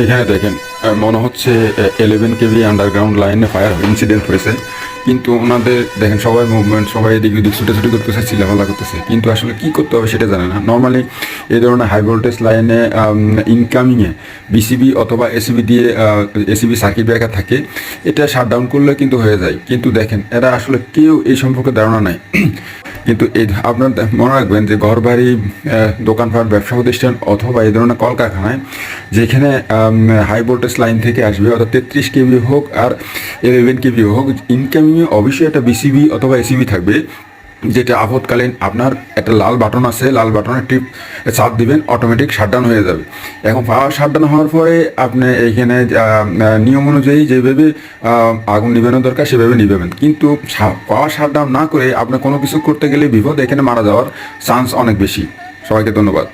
এখানে দেখেন মনে হচ্ছে 11 কেভি আন্ডারগ্রাউন্ড লাইনে ফায়ার ইনসিডেন্ট হয়েছে, কিন্তু ওনাদের দেখেন সবাই মুভমেন্ট, সবাই এদিক ওদিক ছুটাছুটি করতেছে, চিল্লাফাল্লা করতেছে, কিন্তু আসলে কি করতে হবে সেটা জানে না। নর্মালি এই ধরনের হাই ভোল্টেজ লাইনে ইনকামিংয়ে বিসিবি অথবা এসিবি দিয়ে এসিবি সার্কিট ব্রেকার থাকে, এটা শাটডাউন করলে কিন্তু হয়ে যায়। কিন্তু দেখেন এরা আসলে কেউ এই সম্পর্কে ধারণা নাই। কিন্তু এই আপনার মনে রাখবেন যে ঘরবাড়ি, দোকানপাট, ব্যবসা প্রতিষ্ঠান অথবা এই ধরনের কলকারখানায় যেখানে হাই ভোল্টেজ লাইন থেকে আসবে, অর্থাৎ 33 কেভি হোক আর 11 কেভি হোক, ইনকামিংয়ে অবশ্যই একটা বিসিবি অথবা এসিবি থাকবে, যেটা আপদকালীন আপনার একটা লাল বাটন আছে, লাল বাটনের টিপ চাপ দিবেন, অটোমেটিক শাটডাউন হয়ে যাবে। এখন পাওয়ার শাটডাউন হওয়ার পরে আপনি এইখানে নিয়ম অনুযায়ী যেভাবে আগুন নিবানো দরকার সেভাবে নিবেন, কিন্তু পাওয়ার শাটডাউন না করে আপনি কোনো কিছু করতে গেলে বিপদ, এখানে মারা যাওয়ার চান্স অনেক বেশি। সবাইকে ধন্যবাদ।